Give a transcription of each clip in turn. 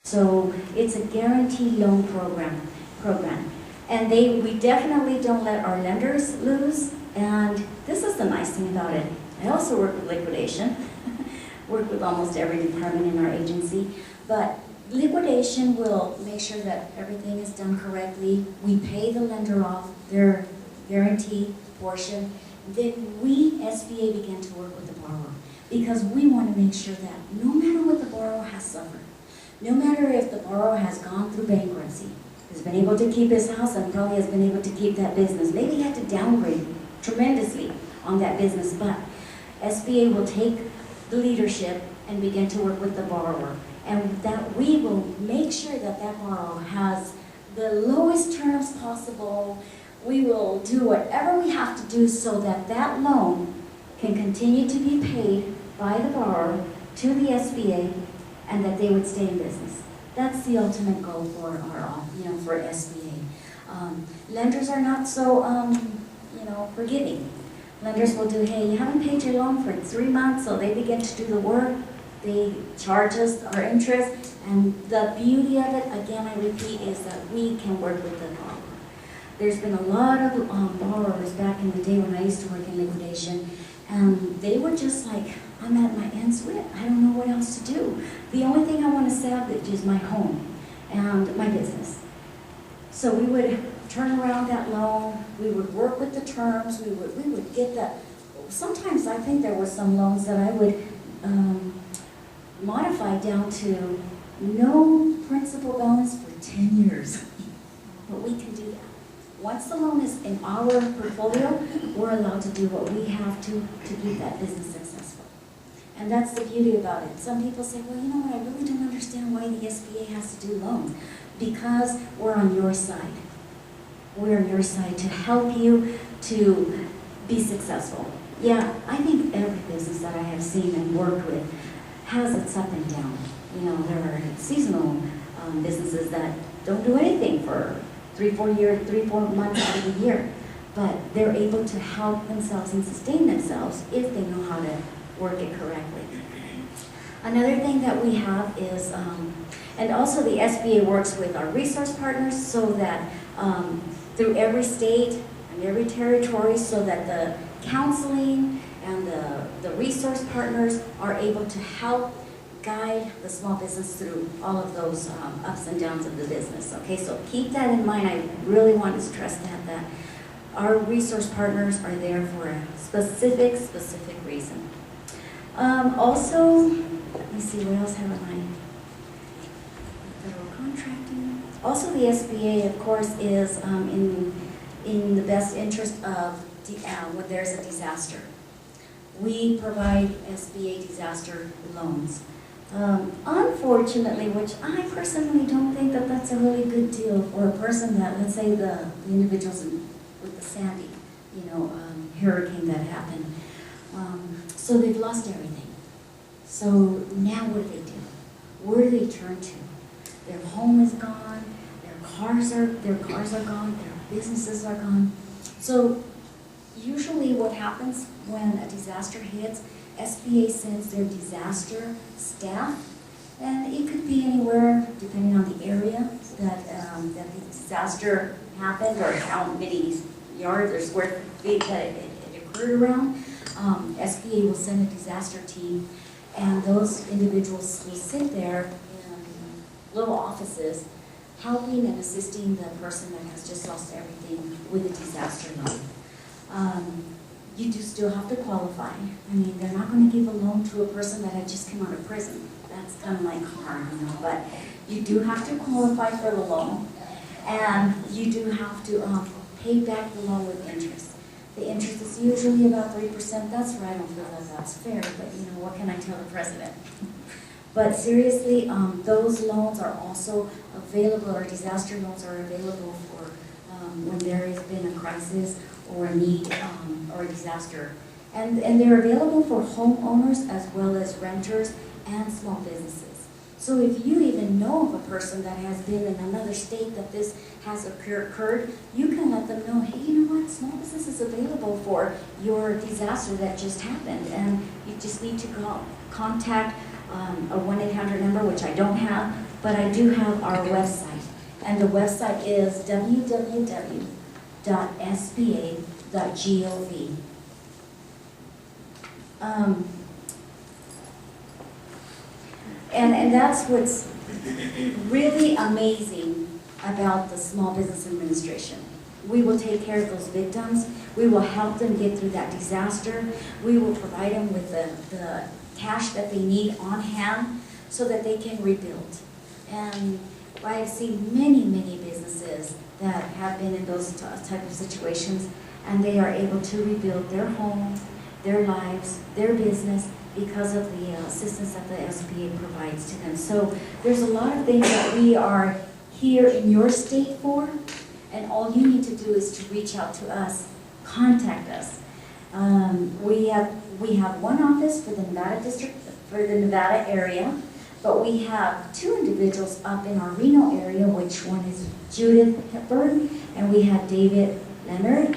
So it's a guaranteed loan program. And we definitely don't let our lenders lose. And this is the nice thing about it. I also work with liquidation, work with almost every department in our agency. But liquidation will make sure that everything is done correctly. We pay the lender off their guarantee portion. Then we, SBA, begin to work with the borrower because we want to make sure that no matter what the borrower has suffered, no matter if the borrower has gone through bankruptcy, has been able to keep his house and probably has been able to keep that business, maybe he had to downgrade tremendously on that business, but SBA will take the leadership and begin to work with the borrower. And that we will make sure that that borrower has the lowest terms possible. We will do whatever we have to do so that that loan can continue to be paid by the borrower to the SBA and that they would stay in business. That's the ultimate goal for for SBA. Lenders are not so, forgiving. Lenders will do, hey, you haven't paid your loan for 3 months, so they begin to do the work. They charge us our interest, and the beauty of it, again, I repeat, is that we can work with the borrower. There's been a lot of borrowers back in the day when I used to work in liquidation, and they were just like, I'm at my end's wit. I don't know what else to do. The only thing I want to salvage is my home and my business. So we would turn around that loan. We would work with the terms. We would get that. Sometimes I think there were some loans that I would modify down to no principal balance for 10 years. But we can do that. Once the loan is in our portfolio, we're allowed to do what we have to keep that business successful. And that's the beauty about it. Some people say, well, you know what, I really don't understand why the SBA has to do loans. Because we're on your side. We're on your side to help you to be successful. Yeah, I think every business that I have seen and worked with has its up and down. There are seasonal businesses that don't do anything for 3-4 months out of the year, but they're able to help themselves and sustain themselves if they know how to work it correctly. Another thing that we have is, and also the SBA works with our resource partners so that through every state and every territory so that the counseling and the resource partners are able to help guide the small business through all of those ups and downs of the business. Okay, so keep that in mind. I really want to stress that our resource partners are there for a specific reason. Also, let me see, what else have I in mind? Federal contracting. Also, the SBA, of course, is in the best interest of when there's a disaster. We provide SBA disaster loans. Unfortunately, which I personally don't think that that's a really good deal for a person that, let's say the individuals with the Sandy, hurricane that happened. So they've lost everything. So now what do? Where do they turn to? Their home is gone, their cars are gone, their businesses are gone. So usually what happens when a disaster hits, SBA sends their disaster staff, and it could be anywhere depending on the area that the disaster happened or how many yards or square feet that it occurred around. SBA will send a disaster team, and those individuals will sit there in little offices helping and assisting the person that has just lost everything with a disaster loan. You do still have to qualify. I mean, they're not going to give a loan to a person that had just come out of prison. That's kind of like hard, but you do have to qualify for the loan, and you do have to pay back the loan with interest. The interest is usually about 3%. That's where I don't feel that that's fair, but what can I tell the president? But seriously, those loans are also available, or disaster loans are available for when there has been a crisis or a need or a disaster. And they're available for homeowners as well as renters and small businesses. So if you even know of a person that has been in another state that this has occurred, you can let them know, hey, you know what, small business is available for your disaster that just happened. And you just need to contact a 1-800 number, which I don't have, but I do have our website, and the website is www.sba.gov. And that's what's really amazing about the Small Business Administration. We will take care of those victims. We will help them get through that disaster. We will provide them with the cash that they need on hand so that they can rebuild. And I've seen many, many businesses that have been in those type of situations, and they are able to rebuild their home, their lives, their business, because of the assistance that the SBA provides to them. So there's a lot of things that we are here in your state for, and all you need to do is to reach out to us, contact us. We have one office for the Nevada district, for the Nevada area, but we have 2 individuals up in our Reno area, which one is Judith Hepburn, and we have David Leonard.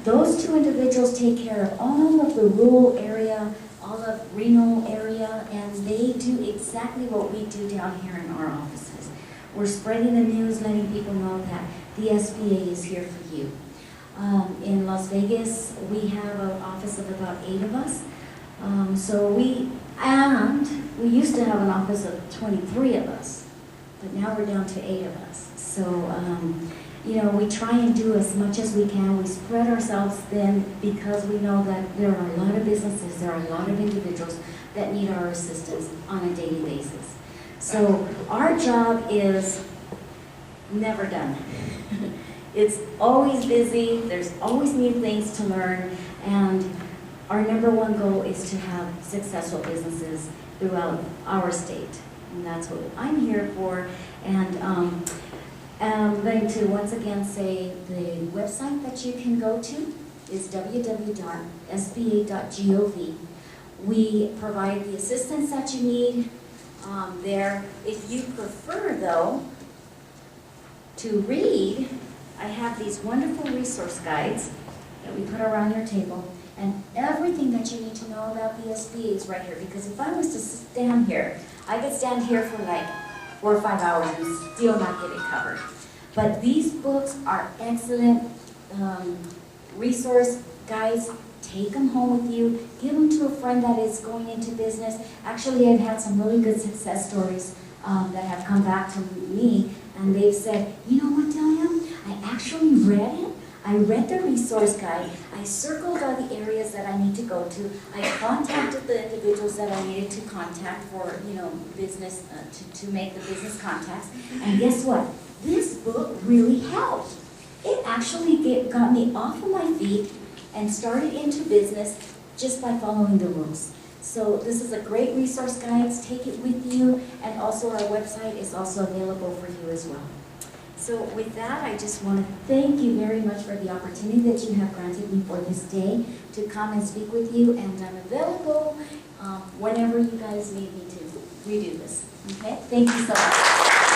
Those 2 individuals take care of all of the rural area, all of Reno area, and they do exactly what we do down here in our offices. We're spreading the news, letting people know that the SBA is here for you. In Las Vegas, we have an office of about 8 of us. We used to have an office of 23 of us, but now we're down to 8 of us. So, we try and do as much as we can. We spread ourselves thin because we know that there are a lot of businesses, there are a lot of individuals that need our assistance on a daily basis. So our job is never done. It's always busy, there's always new things to learn, and our #1 goal is to have successful businesses throughout our state. And that's what I'm here for. And I'm going to once again say the website that you can go to is www.sba.gov. We provide the assistance that you need there. If you prefer, though, to read, I have these wonderful resource guides that we put around your table, and everything that you need to know about the SBA is right here. Because if I was to stand here, I could stand here for like 4 or 5 hours and still not get it covered. But these books are excellent resource guides. Take them home with you. Give them to a friend that is going into business. Actually, I've had some really good success stories that have come back to me, and they've said, you know what, Delia? I actually read it. I read the resource guide. I circled all the areas that I need to go to. I contacted the individuals that I needed to contact for, business, to make the business contacts. And guess what? This book really helped. It actually got me off of my feet and started into business just by following the rules. So this is a great resource guide. Take it with you, and also our website is also available for you as well. So with that, I just want to thank you very much for the opportunity that you have granted me for this day to come and speak with you, and I'm available whenever you guys need me to redo this. Okay? Thank you so much.